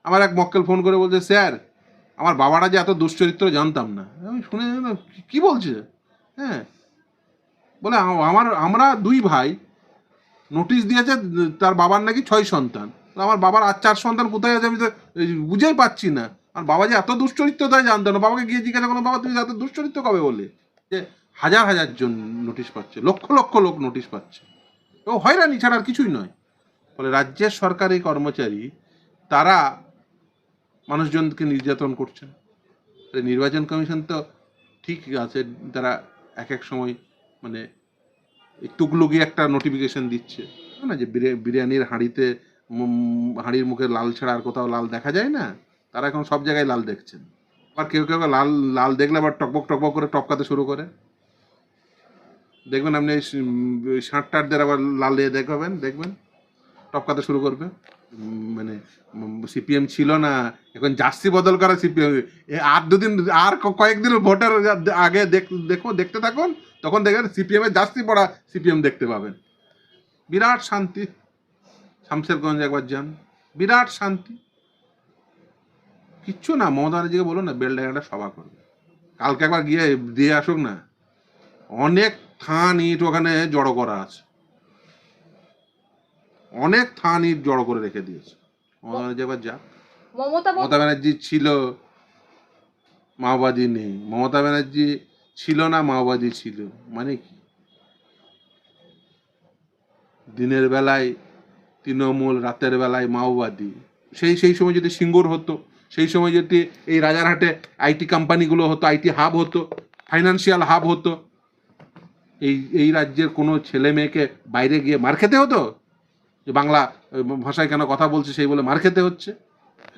আমার এক মক্কেল ফোন করে বলছে, স্যার আমার বাবাটা যে এত দুশ্চরিত্র জানতাম না। আমি শুনে কি বলছে, হ্যাঁ, বলে আমরা দুই ভাই, নোটিশ দিয়েছে তার বাবার নাকি 6 সন্তান। আমার বাবার আর 4 সন্তান কোথায় আছে আমি তো বুঝেই পাচ্ছি না। আর বাবা যে এত দুশ্চরিত্র তাই জানতাম না। বাবাকে গিয়ে জিজ্ঞাসা করলাম, বাবা তুমি এত দুশ্চরিত্র কবে বলে? যে হাজার হাজার জন নোটিশ পাচ্ছে, লক্ষ লক্ষ লোক নোটিশ পাচ্ছে। ও হয়রানি ছাড়া আর কিছুই নয়। ফলে রাজ্যের সরকারি কর্মচারী তারা মানুষজনকে নির্যাতন করছেন। নির্বাচন কমিশন তো ঠিক আছে, তারা এক এক সময় মানে তুগলুকি একটা নোটিফিকেশন দিচ্ছে না, যে বিরিয়ানির হাঁড়িতে হাঁড়ির মুখে লাল ছাড়া আর কোথাও লাল দেখা যায় না, তারা এখন সব জায়গায় লাল দেখছেন। আবার কেউ কেউ লাল লাল দেখলে আবার টকবক টকবক করে টপকাতে শুরু করে। দেখবেন আপনি ষাট টাটদের আবার লাল দিয়ে দেখবেন টপকাতে শুরু করবে। মানে সিপিএম ছিল না, এখন জার্সি বদল করা সিপিএম। আর দুদিন আর কয়েকদিন ভোটের আগে দেখতে থাকুন, তখন দেখবেন সিপিএম এর জার্সি পড়া সিপিএম দেখতে পাবেন। বিরাট শান্তি। শামসেরগঞ্জ একবার যান, বিরাট শান্তি, কিচ্ছু না। মমতা ব্যানার্জিকে বলুন না বেলডাঙ্গা একটা সভা করবে, কালকে একবার গিয়ে দিয়ে আসুক না। অনেক থান ইট ওখানে জড়ো করা আছে, অনেক থান ইট জড়ো করে রেখে দিয়েছে। মমতা ব্যানার্জি একবার যা। মমতা ব্যানার্জি ছিল, মাওবাদী নেই। মমতা ব্যানার্জি ছিল না, মাওবাদী ছিল, মানে কি? দিনের বেলায় তৃণমূল, রাতের বেলায় মাওবাদী। সেই সময় যদি সিঙ্গুর হতো, সেই সময় যদি এই রাজারহাটে আইটি কোম্পানিগুলো হতো, আইটি হাব হতো, ফাইন্যান্সিয়াল হাব হতো, এই রাজ্যের কোনো ছেলে মেয়েকে বাইরে গিয়ে মার খেতে হতো? যে বাংলা ভাষায় কেন কথা বলছে সেই বলে মার খেতে হচ্ছে।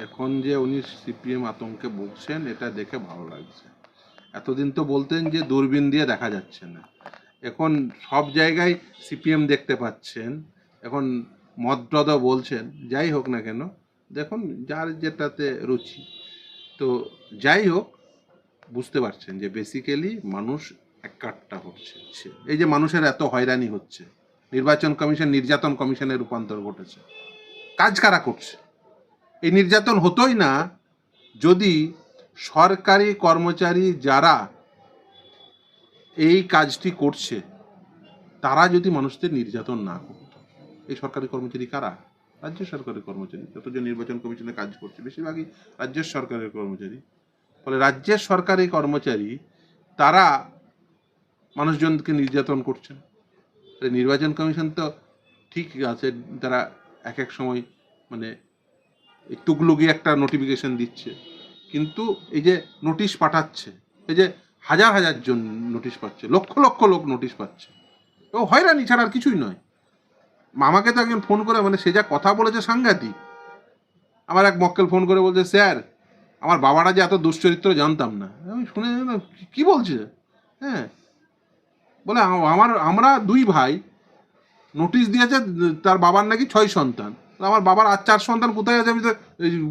এখন যে উনি সিপিএম আতঙ্কে বলছেন, এটা দেখে ভালো লাগছে। এতদিন তো বলতেন যে দূরবীন দিয়ে দেখা যাচ্ছে না, এখন সব জায়গায় সিপিএম দেখতে পাচ্ছেন। এখন মদটদও বলছেন, যাই হোক না কেন, দেখুন যার যেটাতে রুচি। তো যাই হোক, বুঝতে পারছেন যে বেসিক্যালি মানুষ একাট্টা হচ্ছে। এই যে মানুষের এত হয়রানি হচ্ছে, নির্বাচন কমিশন নির্যাতন কমিশনে রূপান্তর ঘটেছে। কাজ কারা করছে? এই নির্যাতন হতোই না যদি সরকারি কর্মচারী যারা এই কাজটি করছে তারা যদি মানুষদের নির্যাতন না করত। এই সরকারি কর্মচারী কারা? রাজ্য সরকারি কর্মচারী। যতজন নির্বাচন কমিশনে কাজ করছে বেশিরভাগই রাজ্যের সরকারের কর্মচারী। ফলে রাজ্যের সরকারি কর্মচারী তারা মানুষজনকে নির্যাতন করছেন। নির্বাচন কমিশন তো ঠিক আছে, তারা এক এক সময় মানে তুগলুকি একটা নোটিফিকেশন দিচ্ছে, কিন্তু এই যে নোটিশ পাঠাচ্ছে, এই যে হাজার হাজার জন নোটিশ পাচ্ছে, লক্ষ লক্ষ লোক নোটিশ পাচ্ছে, ও হয়রানি ছাড়া আর কিছুই নয়। আমাকে তো একজন ফোন করে, মানে সে যা কথা বলেছে সাংঘাতিক। আমার এক মক্কেল ফোন করে বলছে, স্যার আমার বাবাটা যে এত দুশ্চরিত্র জানতাম না। আমি শুনে কি বলছে, হ্যাঁ, বলে আমরা দুই ভাই, নোটিশ দিয়েছে তার বাবার নাকি 6 সন্তান। আমার বাবার আর 4 সন্তান কোথায় আছে আমি তো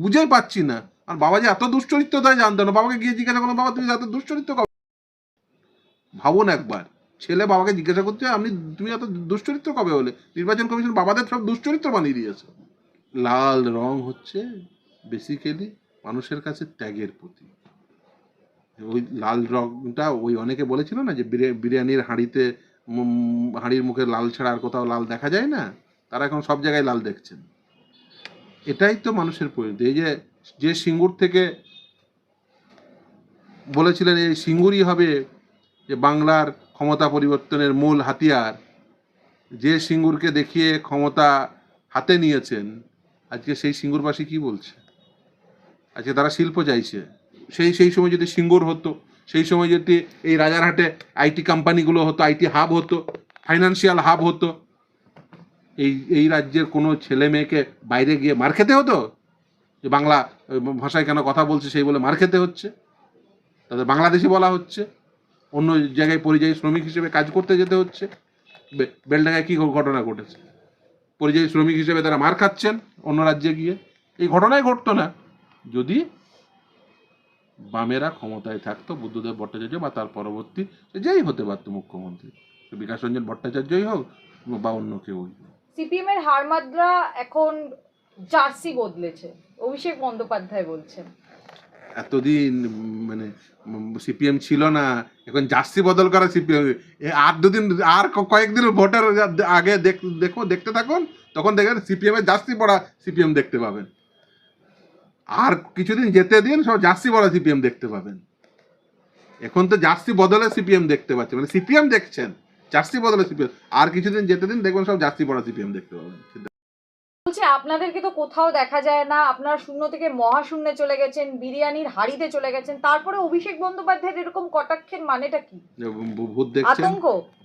বুঝেই পাচ্ছি না। আর বাবা যে এত দুশ্চরিত্র তাই জানতাম না। বাবাকে গিয়ে জিজ্ঞাসা করলাম, বাবা তুমি এত দুশ্চরিত্র কবে? ভাবুন একবার, ছেলে বাবাকে জিজ্ঞাসা করছে তুমি এত দুশ্চরিত্র কবে হলে? নির্বাচন কমিশন বাবাদের সব দুশ্চরিত্র বানিয়ে দিয়েছে। লাল রং হচ্ছে বেসিক্যালি মানুষের কাছে ত্যাগের প্রতীক। ওই লাল রংটা, ওই অনেকে বলেছিল না যে বিরিয়ানির হাঁড়িতে হাঁড়ির মুখে লাল ছাড়া আর কোথাও লাল দেখা যায় না, তারা এখন সব জায়গায় লাল দেখছেন। এটাই তো মানুষের পরিণতি। এই যে সিঙ্গুর থেকে বলেছিলেন এই সিঙ্গুরই হবে যে বাংলার ক্ষমতা পরিবর্তনের মূল হাতিয়ার, যে সিঙ্গুরকে দেখিয়ে ক্ষমতা হাতে নিয়েছেন, আজকে সেই সিঙ্গুরবাসী কি বলছে? আজকে তারা শিল্প চাইছে। সেই সময় যদি সিঙ্গুর হতো, সেই সময় যদি এই রাজারহাটে আইটি কোম্পানিগুলো হতো, আইটি হাব হতো, ফাইন্যান্সিয়াল হাব হতো, এই রাজ্যের কোনো ছেলে মেয়েকে বাইরে গিয়ে মার খেতে হতো? যে বাংলা ভাষায় কেন কথা বলছে সেই বলে মার খেতে হচ্ছে, তাদের বাংলাদেশি বলা হচ্ছে, অন্য জায়গায় পরিযায়ী শ্রমিক হিসেবে কাজ করতে যেতে হচ্ছে। বেলডাঙ্গায় কী ঘটনা ঘটেছে? পরিযায়ী শ্রমিক হিসেবে তারা মার খাচ্ছেন অন্য রাজ্যে গিয়ে। এই ঘটনাই ঘটতো না যদি বামেরা ক্ষমতায় থাকতো, বুদ্ধদেব ভট্টাচার্য বা তার পরবর্তী যেই হতে পারতো মুখ্যমন্ত্রী, বিকাশ রঞ্জন ভট্টাচার্যই হোক বা অন্য কেউই। সিপিএম এর হার মাত্রা এখন জার্সি বদলেছে, অভিষেক বন্দ্যোপাধ্যায় বলছেন। এতদিন মানে সিপিএম ছিল না, এখন জার্সি বদল করা সিপিএম। আর দুদিন, আর কয়েকদিন ভোটের আগে দেখতে থাকুন, তখন দেখবেন সিপিএম এর জার্সি পড়া সিপিএম দেখতে পাবেন। আর কিছুদিন যেতে দিন, সব জার্সি পড়া সিপিএম দেখতে পাবেন। এখন তো জার্সি বদলে সিপিএম দেখতে পাচ্ছেন, মানে সিপিএম দেখছেন, জার্সি বদলে সিপিএম। আর কিছুদিন যেতে দিন, দেখবেন সব জার্সি পড়া সিপিএম দেখতে পাবেন। বলছে আপনাদেরকে তো কোথাও দেখা যায় না, আপনারা শূন্য থেকে মহাশূন্যে চলে গেছেন, বিরিয়ানির হাড়িতে চলে গেছেন, তারপরে অভিষেক বন্দ্যোপাধ্যায়ের এরকম কটাক্ষের মানেটা কি? ভূত দেখছেন, আতঙ্ক?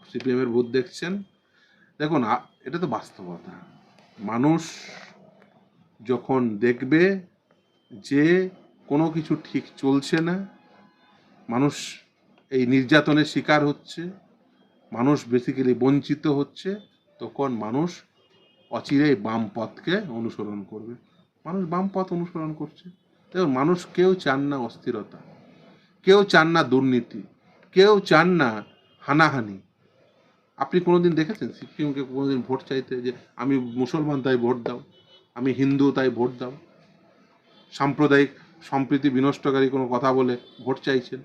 সিপিএম এর ভূত দেখছেন। দেখুন, এটা তো বাস্তবতা। মানুষ যখন দেখবে যে কোনো কিছু ঠিক চলছে না, মানুষ এই নির্যাতনের শিকার হচ্ছে, মানুষ বেসিক্যালি বঞ্চিত হচ্ছে, তখন মানুষ অচিরেই বাম পথকে অনুসরণ করবে। মানুষ বাম পথ অনুসরণ করছে। দেখুন, মানুষ কেউ চান না অস্থিরতা, কেউ চান না দুর্নীতি, কেউ চান না হানাহানি। আপনি কোনোদিন দেখেছেন সিপিএমকে কোনোদিন ভোট চাইতে যে আমি মুসলমান তাই ভোট দাও, আমি হিন্দু তাই ভোট দাও, সাম্প্রদায়িক সম্প্রীতি বিনষ্টকারী কোনো কথা বলে ভোট চাইছেন?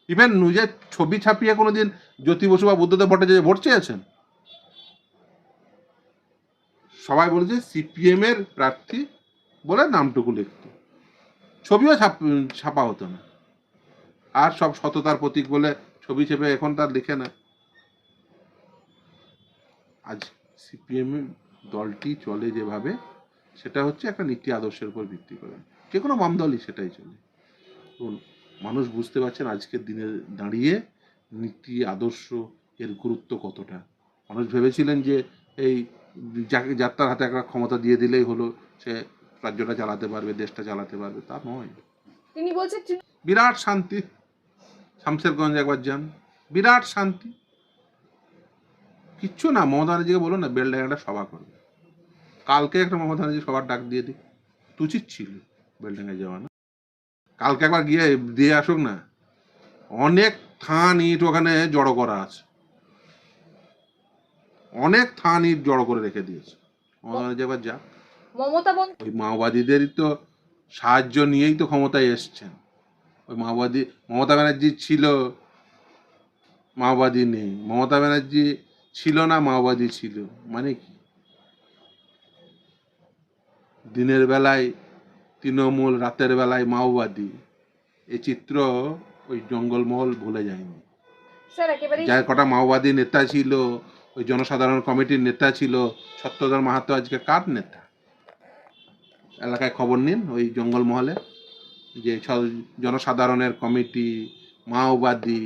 ইভেন নিজের ছবি ছাপিয়ে কোনোদিন জ্যোতি বসু বা বুদ্ধদেব ভট্টাচার্য ভোট চেয়েছেন? সবাই বলেছে সিপিএম এর প্রার্থী বলে নামটুকু লিখত, ছবিও ছাপা হতো না। আর সব সততার প্রতীক বলে ছবি চেপে এখন তার লিখে না। আজ সিপিএম দলটি চলে যেভাবে, সেটা হচ্ছে একটা নীতি আদর্শের উপর ভিত্তি করে। যে কোনো বাম দলই সেটাই চলে। মানুষ বুঝতে পারছেন আজকের দিনে দাঁড়িয়ে নীতি আদর্শ এর গুরুত্ব কতটা। মানুষ ভেবেছিলেন যে এই যার তার হাতে একটা ক্ষমতা দিয়ে দিলেই হলো, সে রাজ্যটা চালাতে পারবে, দেশটা চালাতে পারবে। তা নয়। তিনি বলছেন বিরাট শান্তি, শামশেরগঞ্জ একবার যান, বিরাট শান্তি, কিচ্ছু না। মমতা ব্যানার্জিকে বলুন না বেলডাঙ্গা একটা সভা করবে, কালকে একটা মমতা ব্যানার্জি সবার ডাক দিয়ে দিই। উচিত ছিল বেলডাঙ্গায় যাওয়া, না? কালকে একবার গিয়ে দিয়ে আসুক না। অনেক থান ইট ওখানে জড়ো করা আছে, অনেক থান ইট জড়ো করে রেখে দিয়েছে। মমতা ব্যানার্জি একবার যাক। ওই মাওবাদীদেরই তো সাহায্য নিয়েই তো ক্ষমতায় এসছেন। ওই মমতা ব্যানার্জি ছিল, মাওবাদী নেই। মমতা ব্যানার্জি ছিল না, মাওবাদী ছিল, মানে কি? দিনের বেলায় তৃণমূল, রাতের বেলায় মাওবাদী, এই চিত্র ওই জঙ্গলমহল ভুলে যায়নি। যার কটা মাওবাদী নেতা ছিল, ওই জনসাধারণ কমিটির নেতা ছিল, সত্যধর মাহাতো আজকে কার নেতা? এলাকায় খবর নিন, ওই জঙ্গলমহলে যে জনসাধারণের কমিটি, মাওবাদী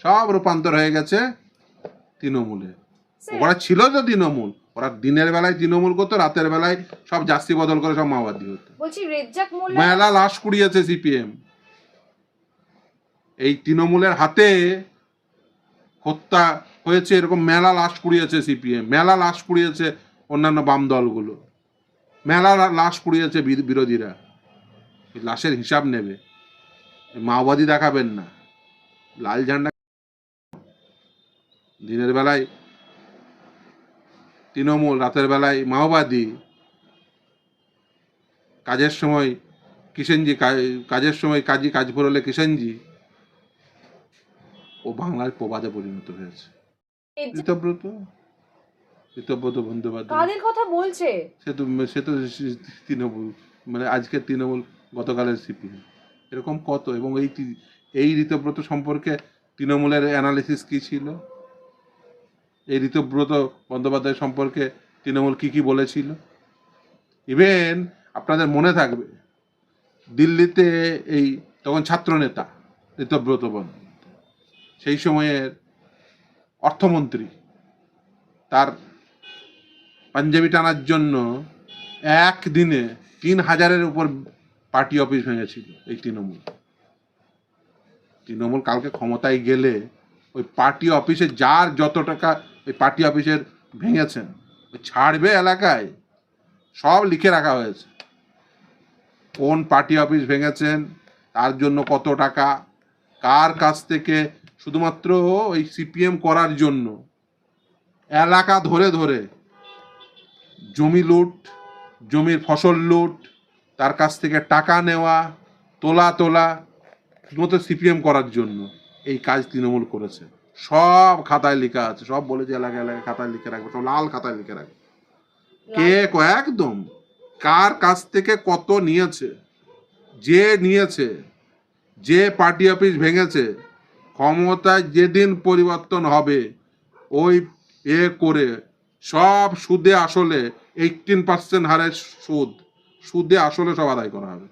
সব রূপান্তর হয়ে গেছে তৃণমূলে। ওরা ছিল তো তৃণমূল, ওরা দিনের বেলায় তৃণমূল করতো, রাতের বেলায় সব জাস্তি বদল করে সব মাওবাদী হতো। মেলা লাশ কুড়িয়েছে সিপিএম। এই তৃণমূলের হাতে হত্যা হয়েছে এরকম মেলা লাশ কুড়িয়েছে সিপিএম, মেলা লাশ কুড়িয়েছে অন্যান্য বাম দলগুলো, মেলা লাশ কুড়িয়েছে বিরোধীরা। লাশের হিসাব নেবে, মাওবাদী দেখাবেন না। লাল ঝান্ডা দিনের বেলায় তৃণমূল, রাতের বেলায় মাওবাদী। কাজের সময় কিষেনজি, কাজের সময় কাজী, কাজ ভরলে কিষেনজি। ও বাংলার প্রবাদে পরিণত হয়েছে। ঋতব্রত বন্দ্যোপাধ্যায় কাদের কথা বলছে? সে তো তৃণমূল, মানে আজকের তৃণমূল, গতকালের সিপিএম। এরকম কত। এবং এই ঋতব্রত সম্পর্কে তৃণমূলের অ্যানালিসিস কি ছিল? এই ঋতব্রত বন্দ্যোপাধ্যায় সম্পর্কে তৃণমূল কি বলেছিল? ইভেন আপনাদের মনে থাকবে, দিল্লিতে এই তখন ছাত্র নেতা ঋতব্রত বন্দ্যোপাধ্যায়, সেই সময়ের অর্থমন্ত্রী, তার পাঞ্জাবি টানার জন্য একদিনে ৩,০০০-এর উপর পার্টি অফিস ভেঙেছিল এই তৃণমূল। কালকে ক্ষমতায় গেলে ওই পার্টি অফিসে যার যত টাকা ওই পার্টি অফিসের ভেঙেছেন, ওই ছাড়বে এলাকায় সব লিখে রাখা হয়েছে। কোন পার্টি অফিস ভেঙেছেন, তার জন্য কত টাকা, কার কাছ থেকে, শুধুমাত্র ওই সিপিএম করার জন্য এলাকা ধরে ধরে জমি লুট, জমির ফসল লুট, তার কাছ থেকে টাকা নেওয়া, তোলা শুধুমাত্র সিপিএম করার জন্য এই কাজ তৃণমূল করেছে। সব খাতায় লেখা আছে, সব বলেছে এলাকায় এলাকায় খাতায় লিখে রাখবে, সব লাল খাতায় লিখে রাখবে কে একদম কার কাছ থেকে কত নিয়েছে, যে নিয়েছে, যে পার্টি অফিস ভেঙেছে, ক্ষমতায় যেদিন পরিবর্তন হবে ওই করে সব সুদে আসলে 18% হারে সুদে আসলে সব আদায় করা হবে।